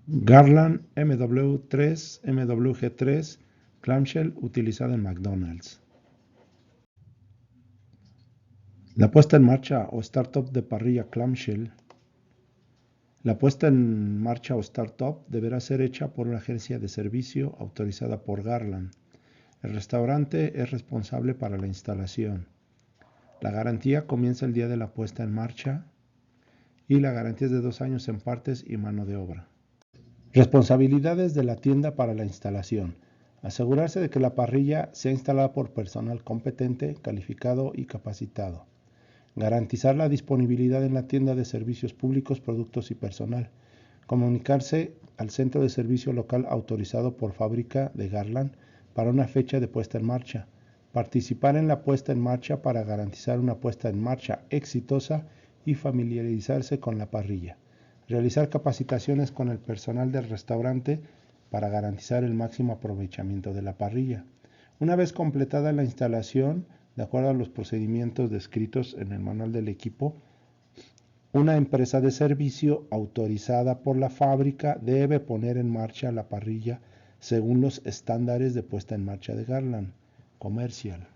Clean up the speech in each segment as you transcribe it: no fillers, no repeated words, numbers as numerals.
Garland MW3 MWG3 clamshell utilizada en McDonald's. La puesta en marcha o startup de parrilla clamshell. La puesta en marcha o startup deberá ser hecha por una agencia de servicio autorizada por Garland. El restaurante es responsable para la instalación. La garantía comienza el día de la puesta en marcha y la garantía es de 2 años en partes y mano de obra. Responsabilidades de la tienda para la instalación. Asegurarse de que la parrilla sea instalada por personal competente, calificado y capacitado. Garantizar la disponibilidad en la tienda de servicios públicos, productos y personal. Comunicarse al centro de servicio local autorizado por fábrica de Garland para una fecha de puesta en marcha. Participar en la puesta en marcha para garantizar una puesta en marcha exitosa y familiarizarse con la parrilla. Realizar capacitaciones con el personal del restaurante para garantizar el máximo aprovechamiento de la parrilla. Una vez completada la instalación, de acuerdo a los procedimientos descritos en el manual del equipo, una empresa de servicio autorizada por la fábrica debe poner en marcha la parrilla según los estándares de puesta en marcha de Garland Comercial.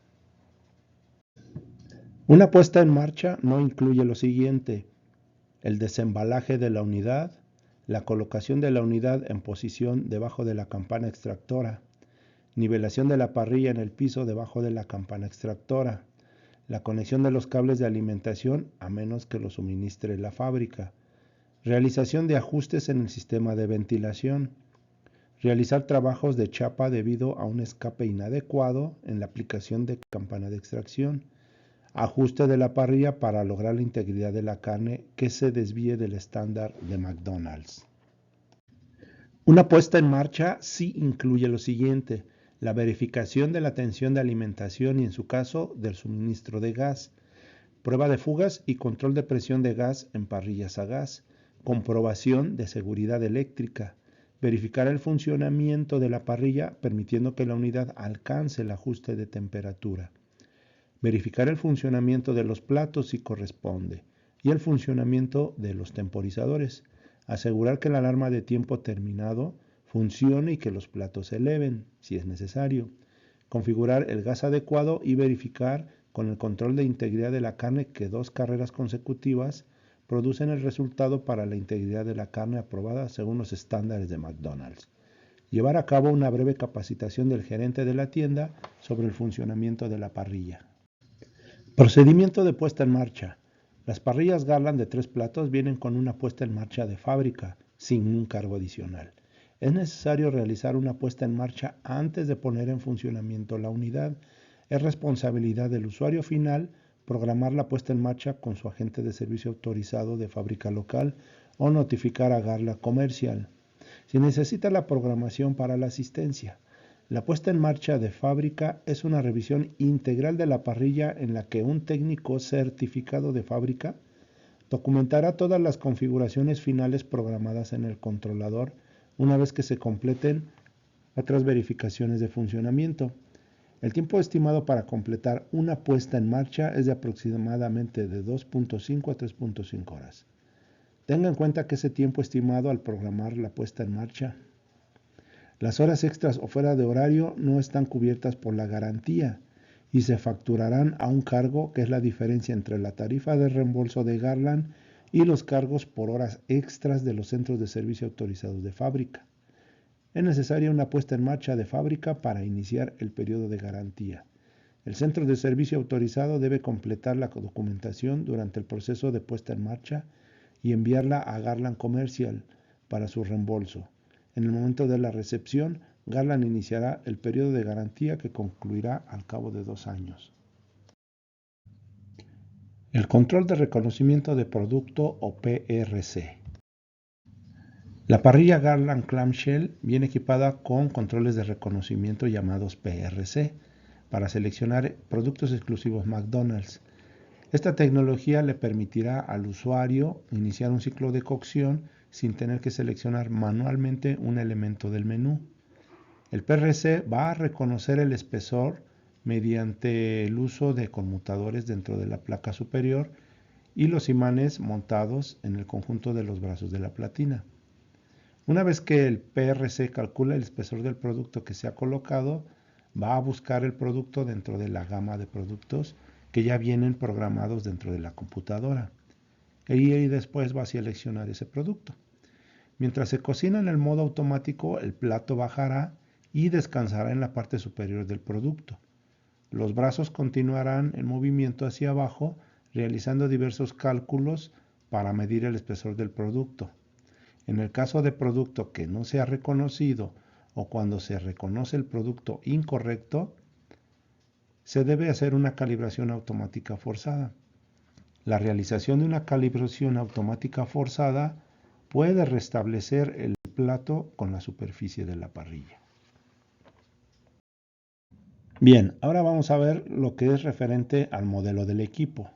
Una puesta en marcha no incluye lo siguiente: el desembalaje de la unidad, la colocación de la unidad en posición debajo de la campana extractora, nivelación de la parrilla en el piso debajo de la campana extractora, la conexión de los cables de alimentación a menos que lo suministre la fábrica, realización de ajustes en el sistema de ventilación, realizar trabajos de chapa debido a un escape inadecuado en la aplicación de campana de extracción, ajuste de la parrilla para lograr la integridad de la carne que se desvíe del estándar de McDonald's. Una puesta en marcha sí incluye lo siguiente: la verificación de la tensión de alimentación y, en su caso, del suministro de gas, prueba de fugas y control de presión de gas en parrillas a gas, comprobación de seguridad eléctrica, verificar el funcionamiento de la parrilla permitiendo que la unidad alcance el ajuste de temperatura, verificar el funcionamiento de los platos si corresponde y el funcionamiento de los temporizadores, asegurar que la alarma de tiempo terminado funcione y que los platos se eleven si es necesario, configurar el gas adecuado y verificar con el control de integridad de la carne que 2 carreras consecutivas producen el resultado para la integridad de la carne aprobada según los estándares de McDonald's. Llevar a cabo una breve capacitación del gerente de la tienda sobre el funcionamiento de la parrilla. Procedimiento de puesta en marcha. Las parrillas Garland de 3 platos vienen con una puesta en marcha de fábrica, sin un cargo adicional. Es necesario realizar una puesta en marcha antes de poner en funcionamiento la unidad. Es responsabilidad del usuario final programar la puesta en marcha con su agente de servicio autorizado de fábrica local o notificar a Garland Comercial si necesita la programación para la asistencia. La puesta en marcha de fábrica es una revisión integral de la parrilla en la que un técnico certificado de fábrica documentará todas las configuraciones finales programadas en el controlador una vez que se completen otras verificaciones de funcionamiento. El tiempo estimado para completar una puesta en marcha es de aproximadamente de 2.5 a 3.5 horas. Tenga en cuenta que ese tiempo estimado al programar la puesta en marcha, las horas extras o fuera de horario no están cubiertas por la garantía y se facturarán a un cargo que es la diferencia entre la tarifa de reembolso de Garland y los cargos por horas extras de los centros de servicio autorizados de fábrica. Es necesaria una puesta en marcha de fábrica para iniciar el periodo de garantía. El centro de servicio autorizado debe completar la documentación durante el proceso de puesta en marcha y enviarla a Garland Comercial para su reembolso. En el momento de la recepción, Garland iniciará el periodo de garantía que concluirá al cabo de 2 años. El control de reconocimiento de producto o PRC. La parrilla Garland Clamshell viene equipada con controles de reconocimiento llamados PRC para seleccionar productos exclusivos McDonald's. Esta tecnología le permitirá al usuario iniciar un ciclo de cocción sin tener que seleccionar manualmente un elemento del menú. El PRC va a reconocer el espesor mediante el uso de conmutadores dentro de la placa superior y los imanes montados en el conjunto de los brazos de la platina. Una vez que el PRC calcula el espesor del producto que se ha colocado, va a buscar el producto dentro de la gama de productos que ya vienen programados dentro de la computadora. Y después va a seleccionar ese producto. Mientras se cocina en el modo automático, el plato bajará y descansará en la parte superior del producto. Los brazos continuarán en movimiento hacia abajo, realizando diversos cálculos para medir el espesor del producto. En el caso de producto que no se ha reconocido o cuando se reconoce el producto incorrecto, se debe hacer una calibración automática forzada. La realización de una calibración automática forzada puede restablecer el plato con la superficie de la parrilla. Bien, ahora vamos a ver lo que es referente al modelo del equipo.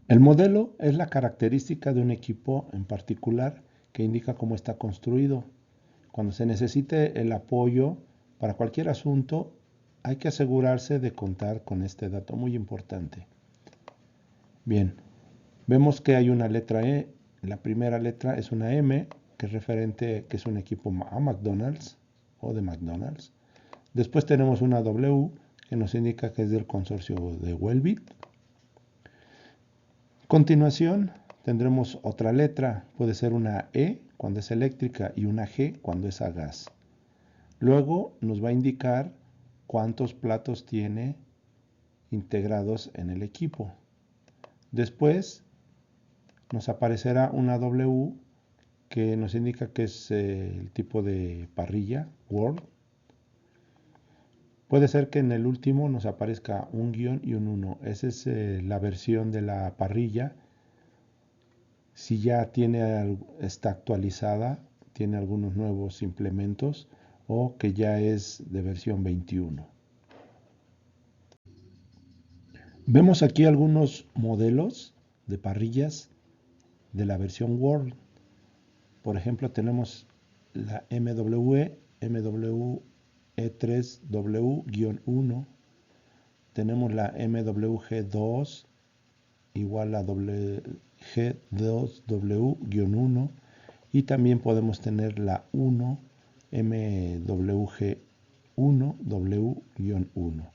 El modelo es la característica de un equipo en particular que indica cómo está construido. Cuando se necesite el apoyo para cualquier asunto, hay que asegurarse de contar con este dato muy importante. Bien, vemos que hay una letra E. La primera letra es una M, que es referente que es un equipo a McDonald's o de McDonald's. Después tenemos una W, que nos indica que es del consorcio de Welbilt. Continuación tendremos otra letra, puede ser una E cuando es eléctrica y una G cuando es a gas. Luego nos va a indicar cuántos platos tiene integrados en el equipo. Después nos aparecerá una W que nos indica que es el tipo de parrilla, World. Puede ser que en el último nos aparezca un guión y un 1. Esa es la versión de la parrilla. Si ya está actualizada, tiene algunos nuevos implementos o que ya es de versión 21. Vemos aquí algunos modelos de parrillas de la versión World. Por ejemplo, tenemos la MWE, MWE3W-1. Tenemos la MWG2 igual a G2W-1 y también podemos tener la 1 MWG1W-1.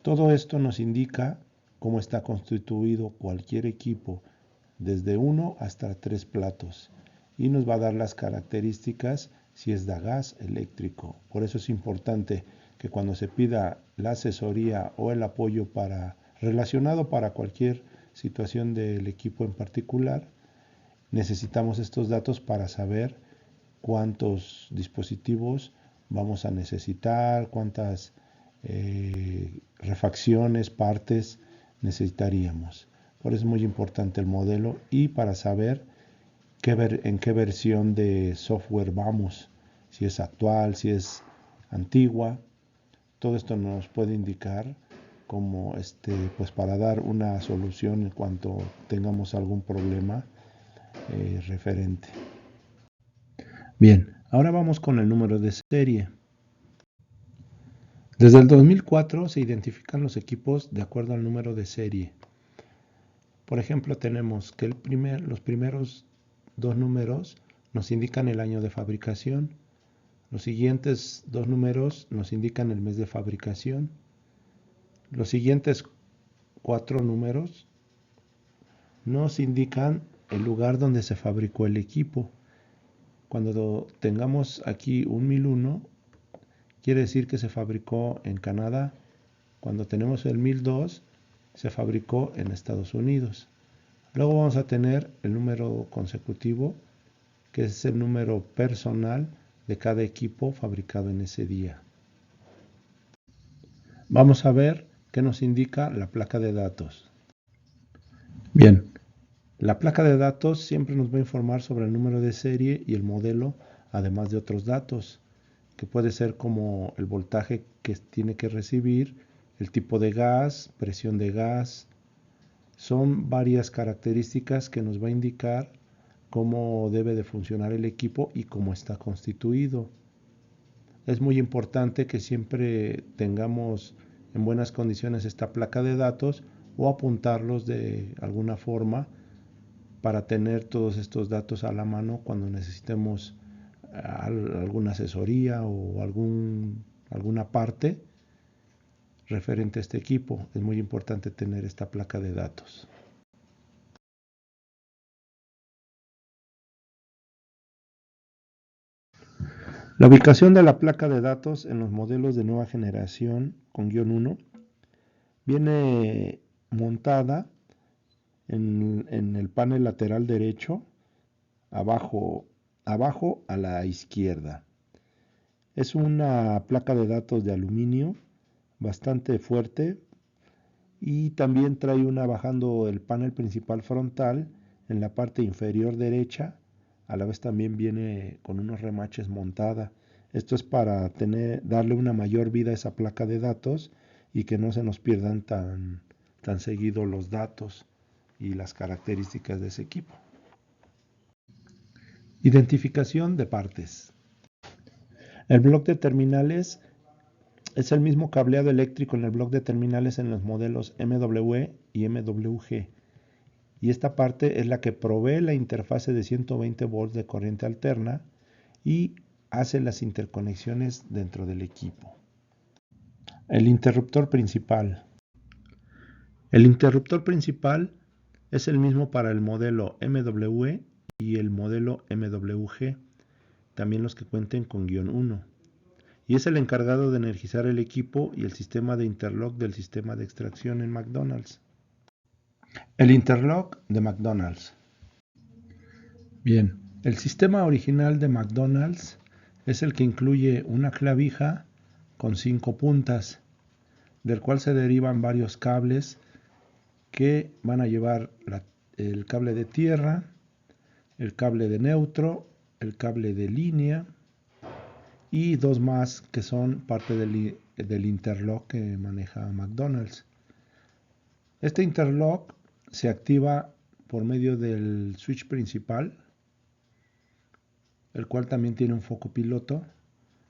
Todo esto nos indica cómo está constituido cualquier equipo desde 1 hasta 3 platos y nos va a dar las características si es de gas eléctrico. Por eso es importante que cuando se pida la asesoría o el apoyo relacionado para cualquier situación del equipo en particular, necesitamos estos datos para saber cuántos dispositivos vamos a necesitar, cuántas refacciones, partes necesitaríamos. Por eso es muy importante el modelo y para saber en qué versión de software vamos, si es actual, si es antigua. Todo esto nos puede indicar como pues para dar una solución en cuanto tengamos algún problema referente. Bien, ahora vamos con el número de serie. Desde el 2004 se identifican los equipos de acuerdo al número de serie. Por ejemplo, tenemos que los primeros dos números nos indican el año de fabricación. Los siguientes dos números nos indican el mes de fabricación. Los siguientes 4 números nos indican el lugar donde se fabricó el equipo. Cuando tengamos aquí un 1001, quiere decir que se fabricó en Canadá. Cuando tenemos el 1002, se fabricó en Estados Unidos. Luego vamos a tener el número consecutivo, que es el número personal de cada equipo fabricado en ese día. Vamos a ver qué nos indica la placa de datos. Bien, la placa de datos siempre nos va a informar sobre el número de serie y el modelo, además de otros datos, que puede ser como el voltaje que tiene que recibir, el tipo de gas, presión de gas. Son varias características que nos va a indicar cómo debe de funcionar el equipo y cómo está constituido. Es muy importante que siempre tengamos en buenas condiciones esta placa de datos o apuntarlos de alguna forma para tener todos estos datos a la mano cuando necesitemos alguna asesoría o alguna parte referente a este equipo. Es muy importante tener esta placa de datos. La ubicación de la placa de datos en los modelos de nueva generación con guión 1 viene montada en el panel lateral derecho, abajo a la izquierda. Es una placa de datos de aluminio bastante fuerte y también trae una bajando el panel principal frontal en la parte inferior derecha. A la vez también viene con unos remaches montada. Esto es para darle una mayor vida a esa placa de datos y que no se nos pierdan tan seguido los datos y las características de ese equipo. Identificación de partes. El bloque de terminales es el mismo cableado eléctrico en el bloque de terminales en los modelos MWE y MWG. Y esta parte es la que provee la interfase de 120 volts de corriente alterna y hace las interconexiones dentro del equipo. El interruptor principal. El interruptor principal es el mismo para el modelo MWE y el modelo MWG, también los que cuenten con guión 1. Y es el encargado de energizar el equipo y el sistema de interlock del sistema de extracción en McDonald's. El interlock de McDonald's. Bien, el sistema original de McDonald's es el que incluye una clavija con 5 puntas, del cual se derivan varios cables que van a llevar el cable de tierra, el cable de neutro, el cable de línea y dos más que son parte del interlock que maneja McDonald's. Este interlock se activa por medio del switch principal, el cual también tiene un foco piloto.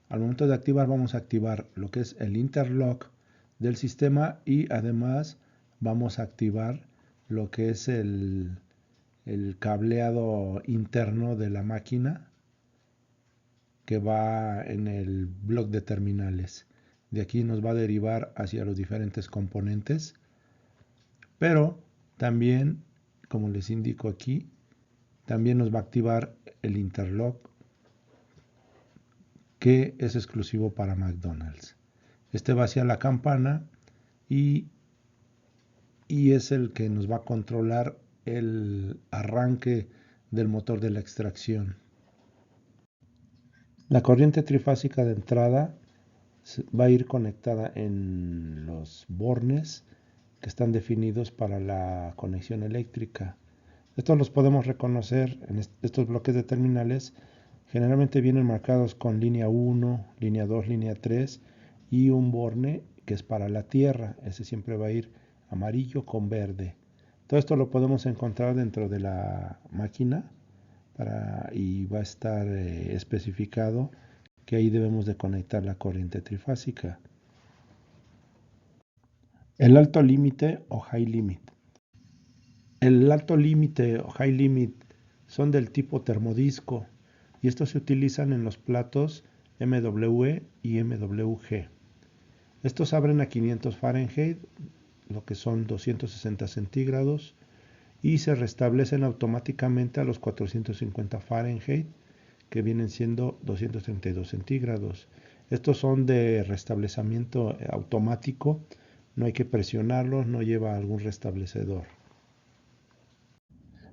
Al momento de activar vamos a activar lo que es el interlock del sistema y además vamos a activar lo que es el cableado interno de la máquina que va en el bloque de terminales. De aquí nos va a derivar hacia los diferentes componentes, pero también, como les indico aquí, también nos va a activar el interlock que es exclusivo para McDonald's. Este va hacia la campana y es el que nos va a controlar el arranque del motor de la extracción. La corriente trifásica de entrada va a ir conectada en los bornes que están definidos para la conexión eléctrica. Estos los podemos reconocer en estos bloques de terminales. Generalmente vienen marcados con línea 1, línea 2, línea 3 y un borne que es para la tierra. Ese siempre va a ir amarillo con verde. Todo esto lo podemos encontrar dentro de la máquina y va a estar especificado que ahí debemos de conectar la corriente trifásica. El alto límite o high limit. El alto límite o high limit son del tipo termodisco y estos se utilizan en los platos MWE y MWG. Estos abren a 500 Fahrenheit, lo que son 260 centígrados, y se restablecen automáticamente a los 450 Fahrenheit, que vienen siendo 232 centígrados. Estos son de restablecimiento automático, no hay que presionarlos, no lleva algún restablecedor.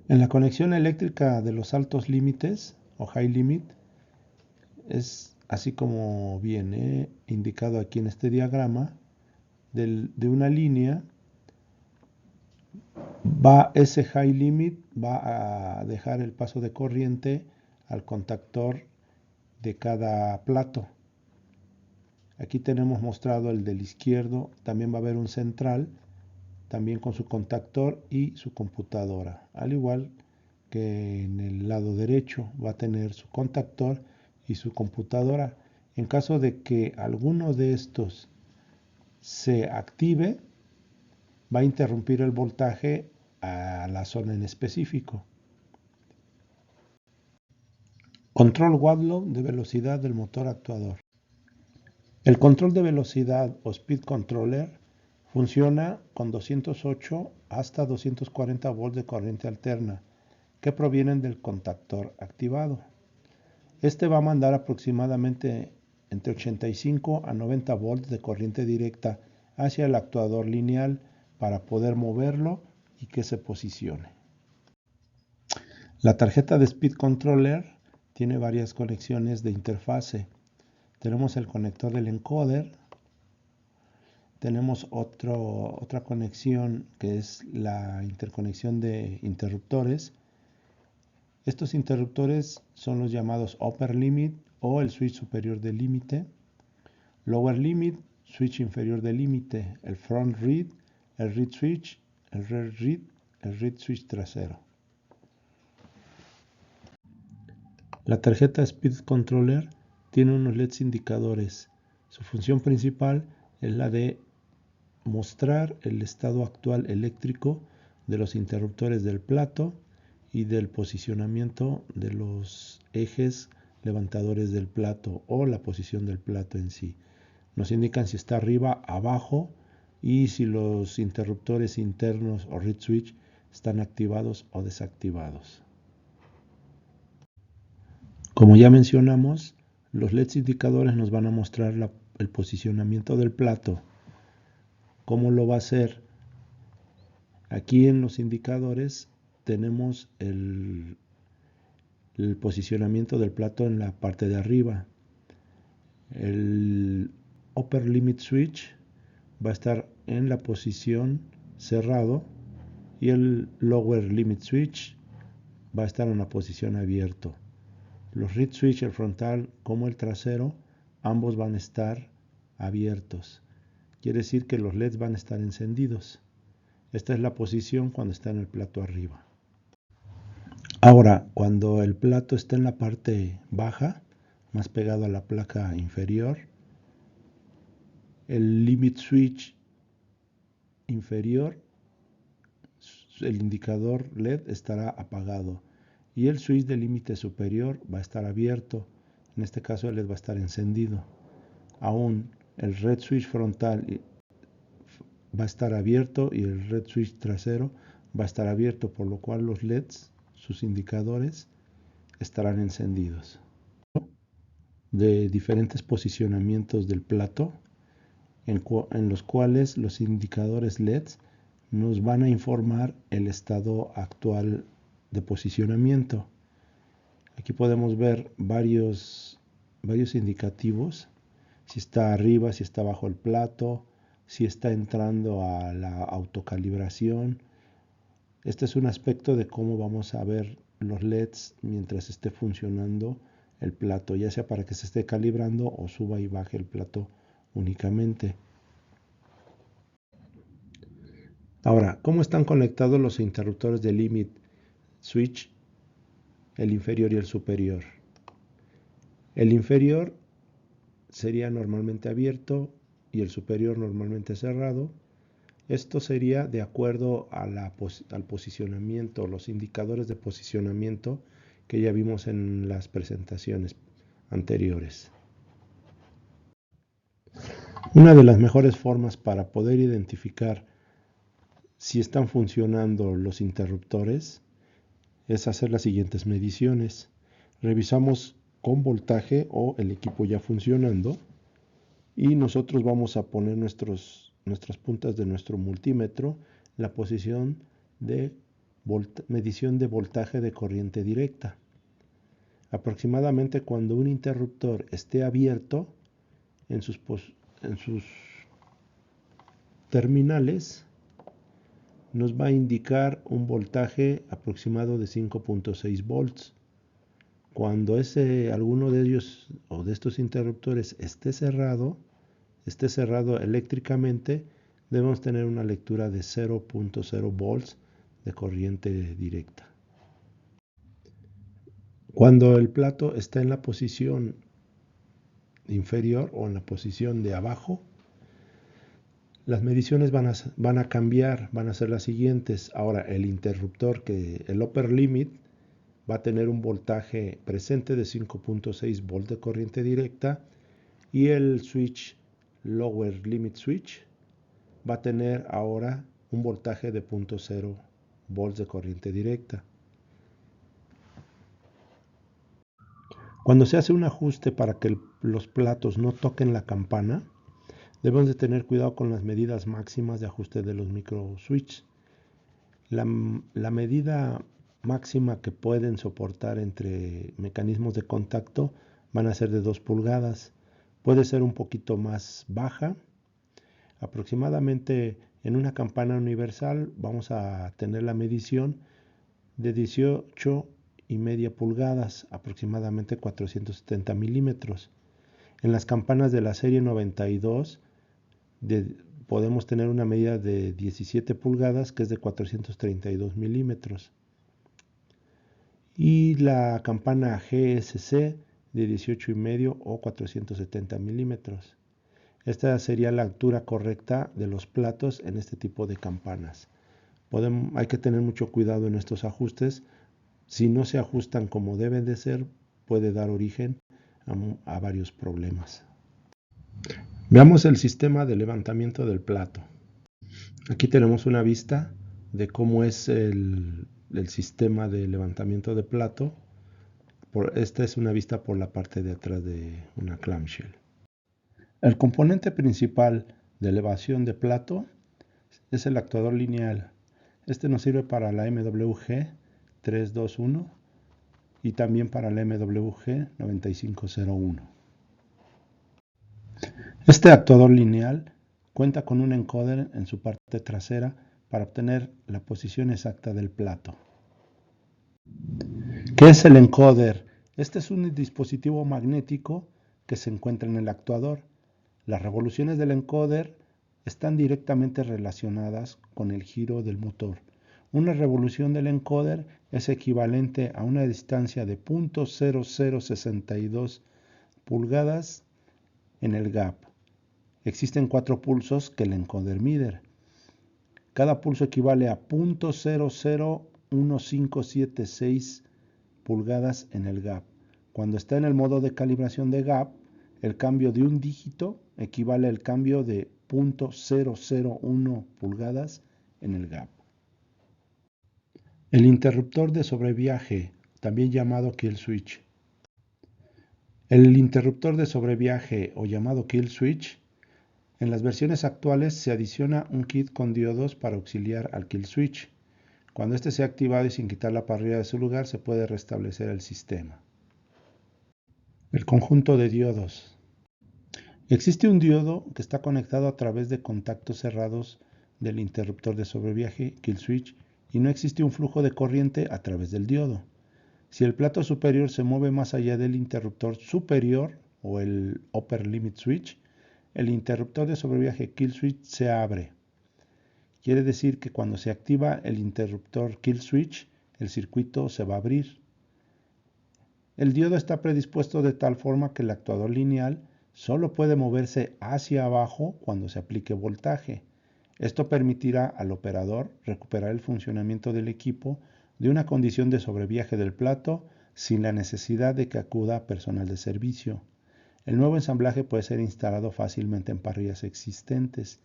En la conexión eléctrica de los altos límites o high limit es así como viene indicado aquí en este diagrama de una línea. Ese high limit va a dejar el paso de corriente al contactor de cada plato. Aquí tenemos mostrado el del izquierdo, también va a haber un central, también con su contactor y su computadora, al igual que en el lado derecho va a tener su contactor y su computadora. En caso de que alguno de estos se active, va a interrumpir el voltaje a la zona en específico. Control Wadlow de velocidad del motor actuador. El control de velocidad o speed controller funciona con 208 hasta 240 volts de corriente alterna que provienen del contactor activado. Este va a mandar aproximadamente entre 85 a 90 volts de corriente directa hacia el actuador lineal para poder moverlo y que se posicione. La tarjeta de Speed Controller tiene varias conexiones de interfase. Tenemos el conector del encoder, tenemos otra conexión que es la interconexión de interruptores. Estos interruptores son los llamados Upper Limit o el switch superior de límite, Lower Limit, switch inferior de límite, el Front Read, el Read Switch, el Rear Read, el Read Switch trasero. La tarjeta Speed Controller tiene unos LEDs indicadores. Su función principal es la de mostrar el estado actual eléctrico de los interruptores del plato y del posicionamiento de los ejes levantadores del plato o la posición del plato en sí. Nos indican si está arriba, abajo y si los interruptores internos o reed switch están activados o desactivados. Como ya mencionamos, los LEDs indicadores nos van a mostrar el posicionamiento del plato. ¿Cómo lo va a hacer? Aquí en los indicadores tenemos el posicionamiento del plato en la parte de arriba. El Upper Limit Switch va a estar en la posición cerrado y el Lower Limit Switch va a estar en la posición abierto. Los reed switch, el frontal como el trasero, ambos van a estar abiertos. Quiere decir que los LEDs van a estar encendidos. Esta es la posición cuando está en el plato arriba. Ahora, cuando el plato está en la parte baja, más pegado a la placa inferior, el limit switch inferior, el indicador LED estará apagado y el switch de límite superior va a estar abierto. En este caso el LED va a estar encendido. Aún el red switch frontal va a estar abierto y el red switch trasero va a estar abierto, por lo cual los LEDs, sus indicadores, estarán encendidos. De diferentes posicionamientos del plato, en los cuales los indicadores LEDs nos van a informar el estado actual de posicionamiento. Aquí podemos ver varios indicativos, si está arriba, si está bajo el plato, si está entrando a la autocalibración. Este es un aspecto de cómo vamos a ver los LEDs mientras esté funcionando el plato, ya sea para que se esté calibrando o suba y baje el plato únicamente. Ahora, ¿cómo están conectados los interruptores de limit switch, el inferior y el superior? El inferior sería normalmente abierto y el superior normalmente cerrado. Esto sería de acuerdo a al posicionamiento, los indicadores de posicionamiento que ya vimos en las presentaciones anteriores. Una de las mejores formas para poder identificar si están funcionando los interruptores es hacer las siguientes mediciones. Revisamos con voltaje o el equipo ya funcionando y nosotros vamos a poner nuestras puntas de nuestro multímetro en la posición de medición de voltaje de corriente directa. Aproximadamente cuando un interruptor esté abierto en sus terminales, nos va a indicar un voltaje aproximado de 5.6 volts. Cuando alguno de ellos o de estos interruptores esté cerrado eléctricamente, debemos tener una lectura de 0.0 volts de corriente directa. Cuando el plato está en la posición inferior o en la posición de abajo, las mediciones van a cambiar, van a ser las siguientes. Ahora el interruptor, el upper limit, va a tener un voltaje presente de 5.6 volts de corriente directa y el switch lower limit switch va a tener ahora un voltaje de 0.0 volts de corriente directa. Cuando se hace un ajuste para que los platos no toquen la campana, debemos de tener cuidado con las medidas máximas de ajuste de los micro switches. La medida máxima que pueden soportar entre mecanismos de contacto van a ser de 2 pulgadas. Puede ser un poquito más baja. Aproximadamente en una campana universal vamos a tener la medición de 18,5 pulgadas, aproximadamente 470 milímetros. En las campanas de la serie 92 podemos tener una medida de 17 pulgadas, que es de 432 milímetros. Y la campana GSC de 18,5 o 470 milímetros. Esta sería la altura correcta de los platos en este tipo de campanas. Hay que tener mucho cuidado en estos ajustes. Si no se ajustan como deben de ser, puede dar origen a varios problemas. Veamos el sistema de levantamiento del plato. Aquí tenemos una vista de cómo es el sistema de levantamiento de plato. Esta es una vista por la parte de atrás de una clamshell. El componente principal de elevación de plato es el actuador lineal. Este nos sirve para la MWG 321 y también para la MWG 9501. Este actuador lineal cuenta con un encoder en su parte trasera para obtener la posición exacta del plato. ¿Qué es el encoder? Este es un dispositivo magnético que se encuentra en el actuador. Las revoluciones del encoder están directamente relacionadas con el giro del motor. Una revolución del encoder es equivalente a una distancia de 0.0062 pulgadas en el gap. Existen 4 pulsos que el encoder mide. Cada pulso equivale a 0.001576 pulgadas en el gap. Cuando está en el modo de calibración de gap, el cambio de un dígito equivale al cambio de 0.001 pulgadas en el gap. El interruptor de sobreviaje, también llamado kill switch. El interruptor de sobreviaje o llamado kill switch, en las versiones actuales se adiciona un kit con diodos para auxiliar al kill switch. Cuando este sea activado y sin quitar la parrilla de su lugar, se puede restablecer el sistema. El conjunto de diodos. Existe un diodo que está conectado a través de contactos cerrados del interruptor de sobreviaje, kill switch, y no existe un flujo de corriente a través del diodo. Si el plato superior se mueve más allá del interruptor superior o el upper limit switch, el interruptor de sobreviaje kill switch se abre. Quiere decir que cuando se activa el interruptor kill switch, el circuito se va a abrir. El diodo está predispuesto de tal forma que el actuador lineal solo puede moverse hacia abajo cuando se aplique voltaje. Esto permitirá al operador recuperar el funcionamiento del equipo de una condición de sobreviaje del plato sin la necesidad de que acuda personal de servicio. El nuevo ensamblaje puede ser instalado fácilmente en parrillas existentes.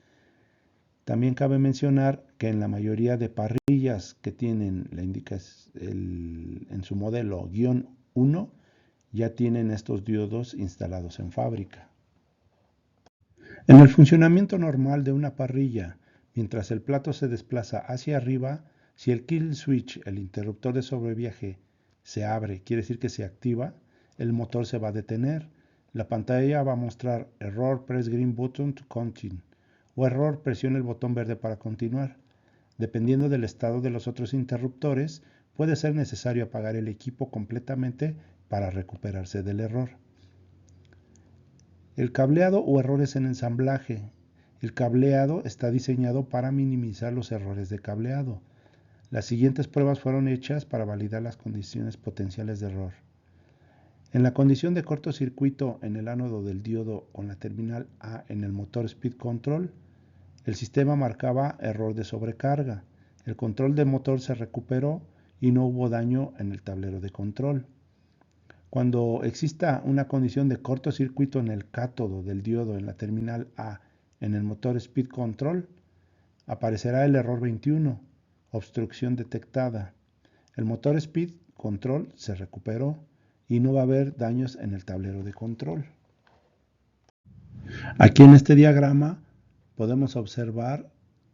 También cabe mencionar que en la mayoría de parrillas que tienen en su modelo -1 ya tienen estos diodos instalados en fábrica. En el funcionamiento normal de una parrilla, mientras el plato se desplaza hacia arriba, si el kill switch, el interruptor de sobreviaje, se abre, quiere decir que se activa, el motor se va a detener. La pantalla va a mostrar error, press green button to continue, o error, presione el botón verde para continuar. Dependiendo del estado de los otros interruptores, puede ser necesario apagar el equipo completamente para recuperarse del error. El cableado o errores en ensamblaje. El cableado está diseñado para minimizar los errores de cableado. Las siguientes pruebas fueron hechas para validar las condiciones potenciales de error. En la condición de cortocircuito en el ánodo del diodo con la terminal A en el motor Speed Control, el sistema marcaba error de sobrecarga. El control del motor se recuperó y no hubo daño en el tablero de control. Cuando exista una condición de cortocircuito en el cátodo del diodo en la terminal A en el motor Speed Control, aparecerá el error 21, obstrucción detectada. El motor Speed Control se recuperó y no va a haber daños en el tablero de control. Aquí en este diagrama podemos observar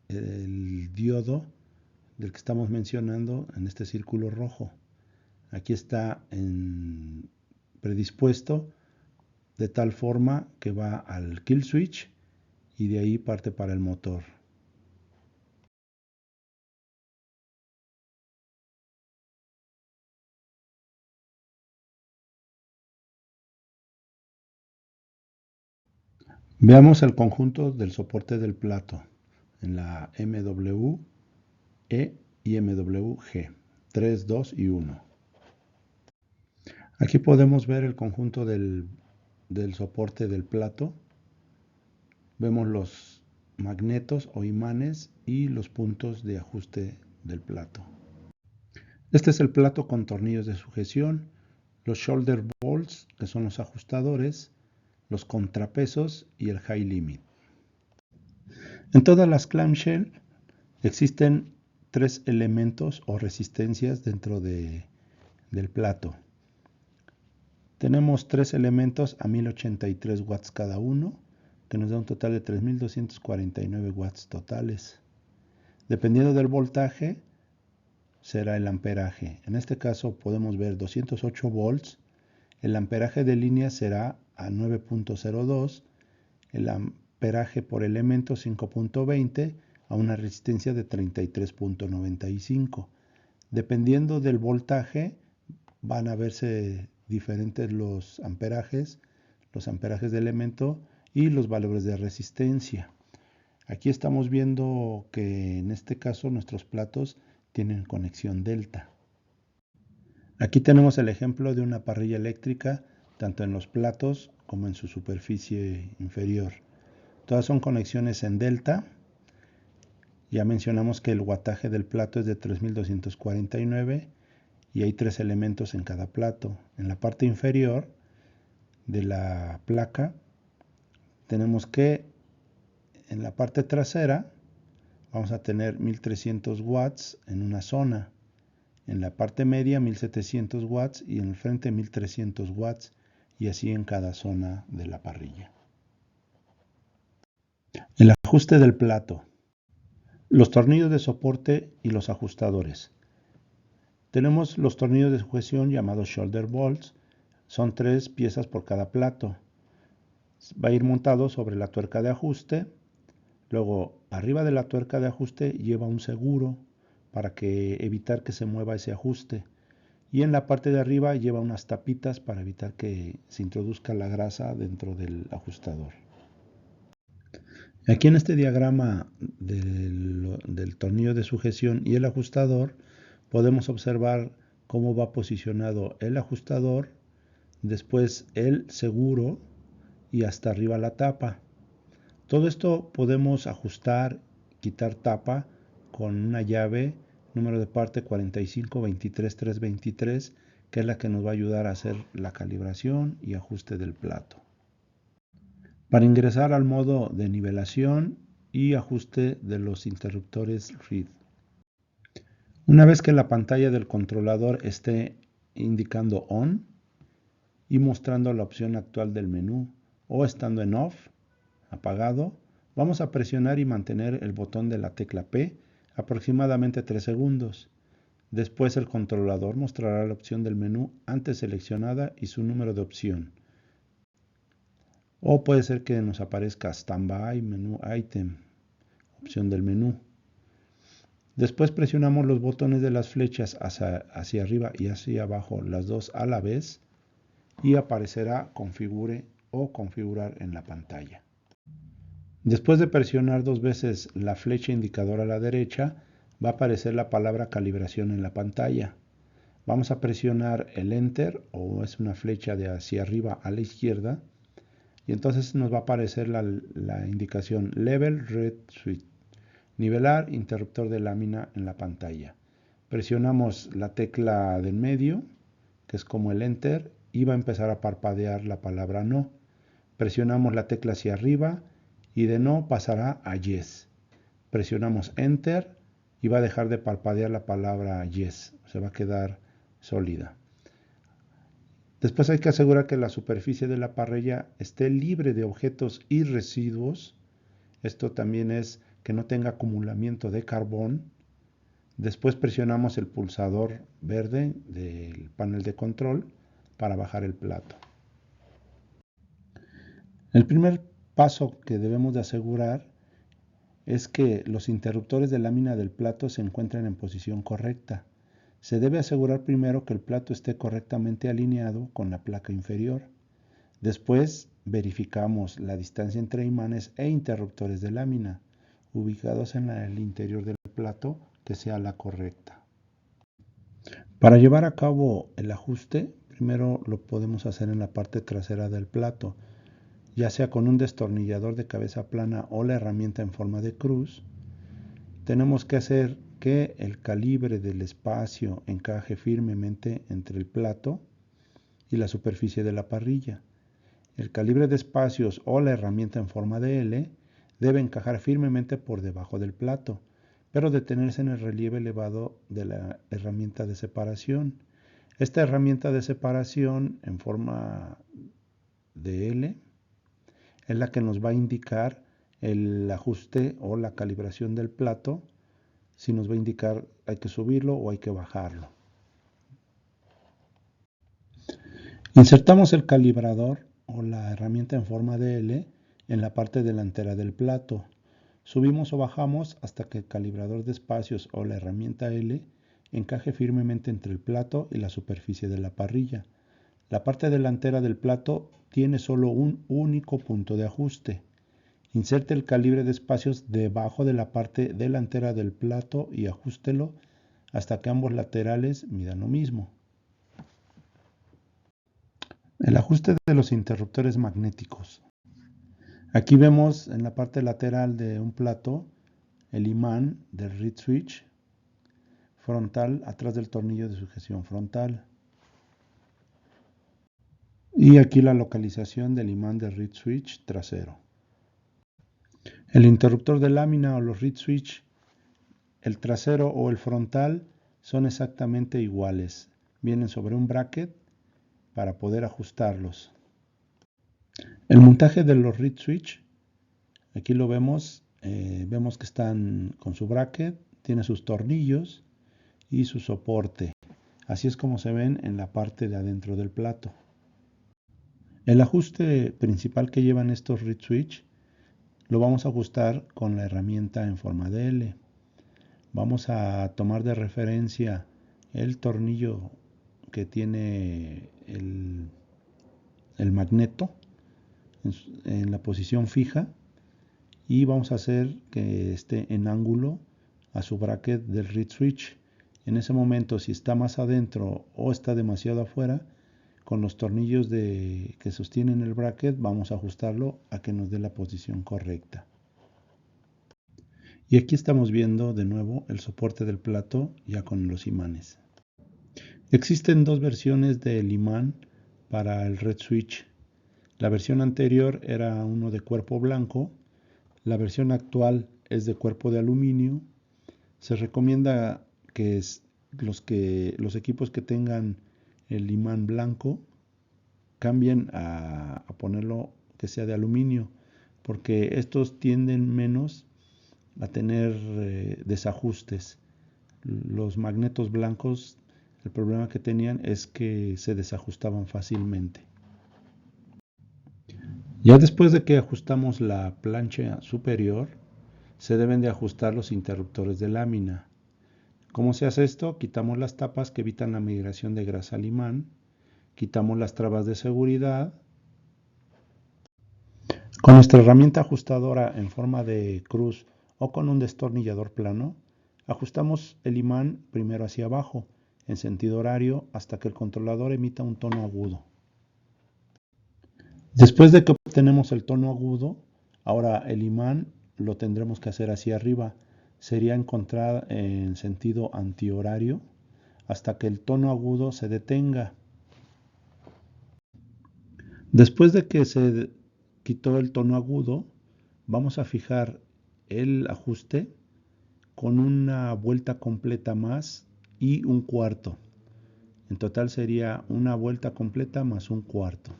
el diodo del que estamos mencionando en este círculo rojo. Aquí está predispuesto de tal forma que va al kill switch y de ahí parte para el motor. Veamos el conjunto del soporte del plato en la MWE y MWG 3, 2 y 1. Aquí podemos ver el conjunto del soporte del plato. Vemos los magnetos o imanes y los puntos de ajuste del plato. Este es el plato con tornillos de sujeción, los shoulder bolts, que son los ajustadores, los contrapesos y el high limit. En todas las clamshell existen 3 elementos o resistencias dentro del plato. Tenemos 3 elementos a 1083 watts cada uno, que nos da un total de 3249 watts totales. Dependiendo del voltaje, será el amperaje. En este caso podemos ver 208 volts. El amperaje de línea será a 9.02. El amperaje por elemento 5.20 a una resistencia de 33.95. Dependiendo del voltaje, van a verse diferentes los amperajes de elemento y los valores de resistencia. Aquí estamos viendo que en este caso nuestros platos tienen conexión delta. Aquí tenemos el ejemplo de una parrilla eléctrica tanto en los platos como en su superficie inferior. Todas son conexiones en delta. Ya mencionamos que el wattaje del plato es de 3249 y hay 3 elementos en cada plato. En la parte inferior de la placa tenemos que en la parte trasera vamos a tener 1300 watts en una zona, en la parte media 1700 watts y en el frente 1300 watts y así en cada zona de la parrilla. El ajuste del plato, los tornillos de soporte y los ajustadores. Tenemos los tornillos de sujeción llamados shoulder bolts, son 3 piezas por cada plato. Va a ir montado sobre la tuerca de ajuste. Luego, arriba de la tuerca de ajuste lleva un seguro para evitar que se mueva ese ajuste. Y en la parte de arriba lleva unas tapitas para evitar que se introduzca la grasa dentro del ajustador. Aquí en este diagrama del tornillo de sujeción y el ajustador, podemos observar cómo va posicionado el ajustador, después el seguro y hasta arriba la tapa. Todo esto podemos ajustar, quitar tapa con una llave número de parte 4523323, que es la que nos va a ayudar a hacer la calibración y ajuste del plato. Para ingresar al modo de nivelación y ajuste de los interruptores read. Una vez que la pantalla del controlador esté indicando on y mostrando la opción actual del menú o estando en off, apagado, vamos a presionar y mantener el botón de la tecla P aproximadamente 3 segundos. Después el controlador mostrará la opción del menú antes seleccionada y su número de opción. O puede ser que nos aparezca Standby, Menú Item, opción del menú. Después presionamos los botones de las flechas hacia arriba y hacia abajo, las dos a la vez, y aparecerá Configure o Configurar en la pantalla. Después de presionar 2 veces la flecha indicadora a la derecha, va a aparecer la palabra calibración en la pantalla. Vamos a presionar el Enter, o es una flecha de hacia arriba a la izquierda, y entonces nos va a aparecer la indicación Level Red Switch, nivelar interruptor de lámina en la pantalla. Presionamos la tecla del medio, que es como el Enter, y va a empezar a parpadear la palabra no. Presionamos la tecla hacia arriba y de no pasará a yes. Presionamos Enter y va a dejar de parpadear la palabra yes. Se va a quedar sólida. Después hay que asegurar que la superficie de la parrilla esté libre de objetos y residuos. Esto también es que no tenga acumulamiento de carbón. Después presionamos el pulsador verde del panel de control para bajar el plato. El primer paso que debemos de asegurar es que los interruptores de lámina del plato se encuentren en posición correcta. Se debe asegurar primero que el plato esté correctamente alineado con la placa inferior. Después verificamos la distancia entre imanes e interruptores de lámina, ubicados en el interior del plato, que sea la correcta. Para llevar a cabo el ajuste, primero lo podemos hacer en la parte trasera del plato, ya sea con un destornillador de cabeza plana o la herramienta en forma de cruz. Tenemos que hacer que el calibre del espacio encaje firmemente entre el plato y la superficie de la parrilla. El calibre de espacios o la herramienta en forma de L debe encajar firmemente por debajo del plato, pero detenerse en el relieve elevado de la herramienta de separación. Esta herramienta de separación en forma de L es la que nos va a indicar el ajuste o la calibración del plato, si nos va a indicar hay que subirlo o hay que bajarlo. Insertamos el calibrador o la herramienta en forma de L en la parte delantera del plato. Subimos o bajamos hasta que el calibrador de espacios o la herramienta L encaje firmemente entre el plato y la superficie de la parrilla. La parte delantera del plato tiene solo un único punto de ajuste. Inserte el calibre de espacios debajo de la parte delantera del plato y ajústelo hasta que ambos laterales midan lo mismo. El ajuste de los interruptores magnéticos. Aquí vemos en la parte lateral de un plato el imán del reed switch frontal atrás del tornillo de sujeción frontal. Y aquí la localización del imán del reed switch trasero. El interruptor de lámina o los reed switch, el trasero o el frontal, son exactamente iguales. Vienen sobre un bracket para poder ajustarlos. El montaje de los reed switch, aquí lo vemos, vemos que están con su bracket, tiene sus tornillos y su soporte. Así es como se ven en la parte de adentro del plato. El ajuste principal que llevan estos reed switch lo vamos a ajustar con la herramienta en forma de L. Vamos a tomar de referencia el tornillo que tiene el magneto en la posición fija y vamos a hacer que esté en ángulo a su bracket del reed switch. En ese momento, si está más adentro o está demasiado afuera, con los tornillos que sostienen el bracket vamos a ajustarlo a que nos dé la posición correcta. Y aquí estamos viendo de nuevo el soporte del plato ya con los imanes. Existen dos versiones del imán para el reed switch. La versión anterior era uno de cuerpo blanco, la versión actual es de cuerpo de aluminio. Se recomienda que los equipos que tengan el imán blanco cambien a ponerlo que sea de aluminio, porque estos tienden menos a tener desajustes. Los magnetos blancos, el problema que tenían es que se desajustaban fácilmente. Ya después de que ajustamos la plancha superior, se deben de ajustar los interruptores de lámina. ¿Cómo se hace esto? Quitamos las tapas que evitan la migración de grasa al imán, quitamos las trabas de seguridad. Con nuestra herramienta ajustadora en forma de cruz o con un destornillador plano, ajustamos el imán primero hacia abajo, en sentido horario, hasta que el controlador emita un tono agudo. Después de que obtenemos el tono agudo, ahora el imán lo tendremos que hacer hacia arriba. Sería encontrar en sentido antihorario hasta que el tono agudo se detenga. Después de que se quitó el tono agudo, vamos a fijar el ajuste con una vuelta completa más y un cuarto. En total sería una vuelta completa más un cuarto.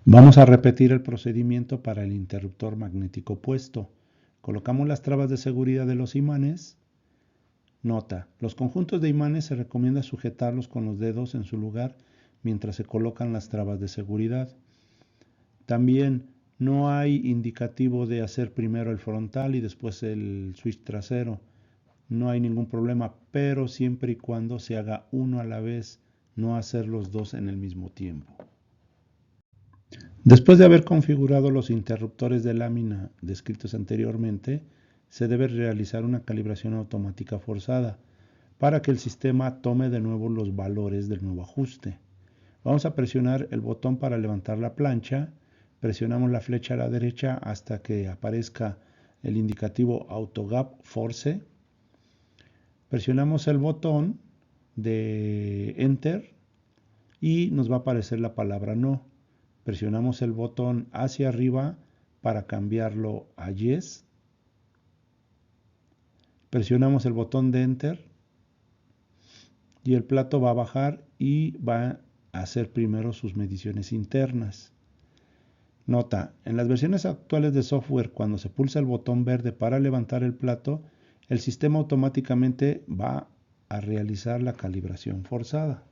Vamos a repetir el procedimiento para el interruptor magnético opuesto. Colocamos las trabas de seguridad de los imanes. Nota: los conjuntos de imanes se recomienda sujetarlos con los dedos en su lugar mientras se colocan las trabas de seguridad. También no hay indicativo de hacer primero el frontal y después el switch trasero. No hay ningún problema, pero siempre y cuando se haga uno a la vez, no hacer los dos en el mismo tiempo. Después de haber configurado los interruptores de lámina descritos anteriormente, se debe realizar una calibración automática forzada para que el sistema tome de nuevo los valores del nuevo ajuste. Vamos a presionar el botón para levantar la plancha, presionamos la flecha a la derecha hasta que aparezca el indicativo Auto Gap Force, presionamos el botón de Enter y nos va a aparecer la palabra No. Presionamos el botón hacia arriba para cambiarlo a Yes. Presionamos el botón de Enter y el plato va a bajar y va a hacer primero sus mediciones internas. Nota: en las versiones actuales de software, cuando se pulsa el botón verde para levantar el plato, el sistema automáticamente va a realizar la calibración forzada.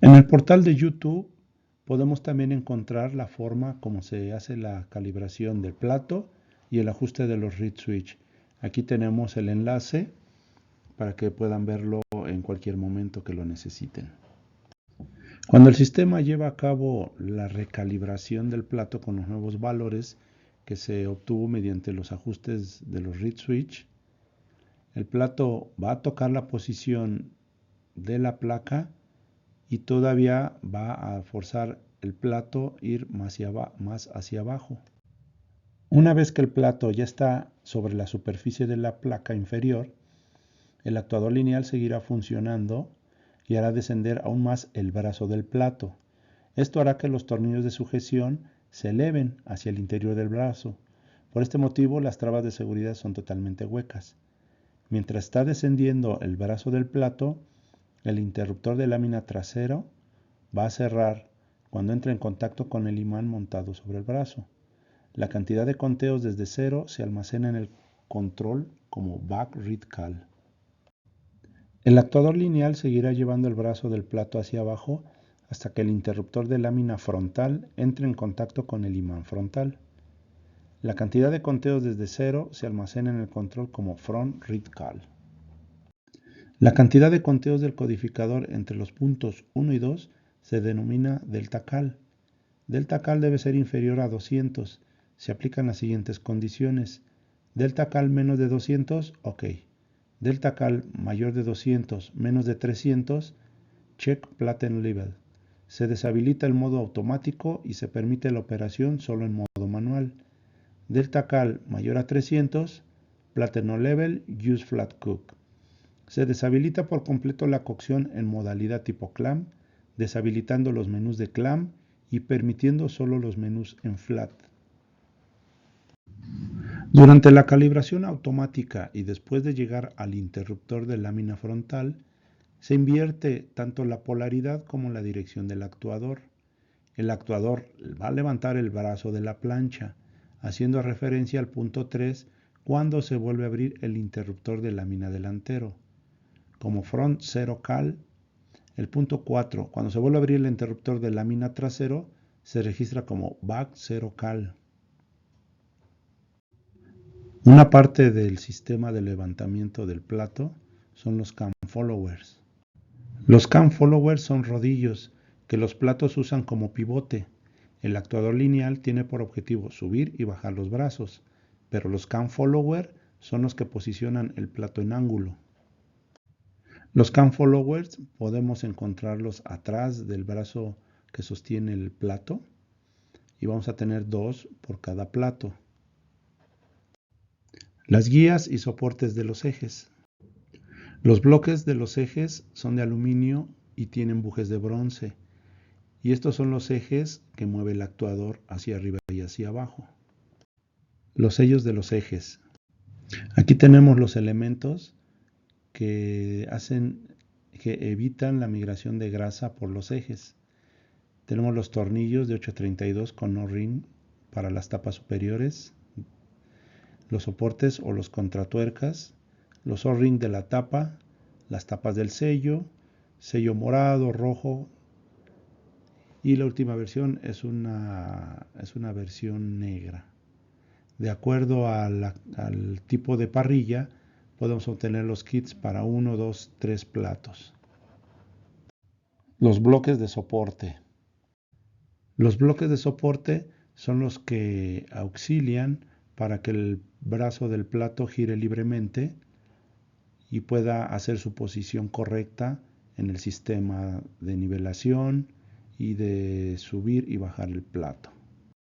En el portal de YouTube podemos también encontrar la forma como se hace la calibración del plato y el ajuste de los reed switch. Aquí tenemos el enlace para que puedan verlo en cualquier momento que lo necesiten. Cuando el sistema lleva a cabo la recalibración del plato con los nuevos valores que se obtuvo mediante los ajustes de los reed switch, el plato va a tocar la posición de la placa y todavía va a forzar el plato ir más hacia abajo. Una vez que el plato ya está sobre la superficie de la placa inferior, el actuador lineal seguirá funcionando y hará descender aún más el brazo del plato. Esto hará que los tornillos de sujeción se eleven hacia el interior del brazo. Por este motivo, las trabas de seguridad son totalmente huecas. Mientras está descendiendo el brazo del plato, el interruptor de lámina trasero va a cerrar cuando entre en contacto con el imán montado sobre el brazo. La cantidad de conteos desde cero se almacena en el control como Back Read Cal. El actuador lineal seguirá llevando el brazo del plato hacia abajo hasta que el interruptor de lámina frontal entre en contacto con el imán frontal. La cantidad de conteos desde cero se almacena en el control como Front Read Cal. La cantidad de conteos del codificador entre los puntos 1 y 2 se denomina delta cal. Delta cal debe ser inferior a 200. Se aplican las siguientes condiciones. Delta cal menos de 200, ok. Delta cal mayor de 200, menos de 300, check platen level. Se deshabilita el modo automático y se permite la operación solo en modo manual. Delta cal mayor a 300, platen no level, use flat cook. Se deshabilita por completo la cocción en modalidad tipo clam, deshabilitando los menús de clam y permitiendo solo los menús en flat. Durante la calibración automática y después de llegar al interruptor de lámina frontal, se invierte tanto la polaridad como la dirección del actuador. El actuador va a levantar el brazo de la plancha, haciendo referencia al punto 3 cuando se vuelve a abrir el interruptor de lámina delantero. Como front 0 cal, el punto 4, cuando se vuelve a abrir el interruptor de lámina trasero, se registra como back 0 cal. Una parte del sistema de levantamiento del plato son los cam followers. Los cam followers son rodillos que los platos usan como pivote. El actuador lineal tiene por objetivo subir y bajar los brazos, pero los cam followers son los que posicionan el plato en ángulo. Los cam followers podemos encontrarlos atrás del brazo que sostiene el plato y vamos a tener 2 por cada plato. Las guías y soportes de los ejes. Los bloques de los ejes son de aluminio y tienen bujes de bronce. Y estos son los ejes que mueve el actuador hacia arriba y hacia abajo. Los sellos de los ejes. Aquí tenemos los elementos que evitan la migración de grasa por los ejes. Tenemos los tornillos de 832 con O-ring para las tapas superiores, los soportes o los contratuercas, los O-ring de la tapa, las tapas del sello morado, rojo, y la última versión es una versión negra. De acuerdo al tipo de parrilla, podemos obtener los kits para 1, 2, 3 platos. Los bloques de soporte. Los bloques de soporte son los que auxilian para que el brazo del plato gire libremente y pueda hacer su posición correcta en el sistema de nivelación y de subir y bajar el plato.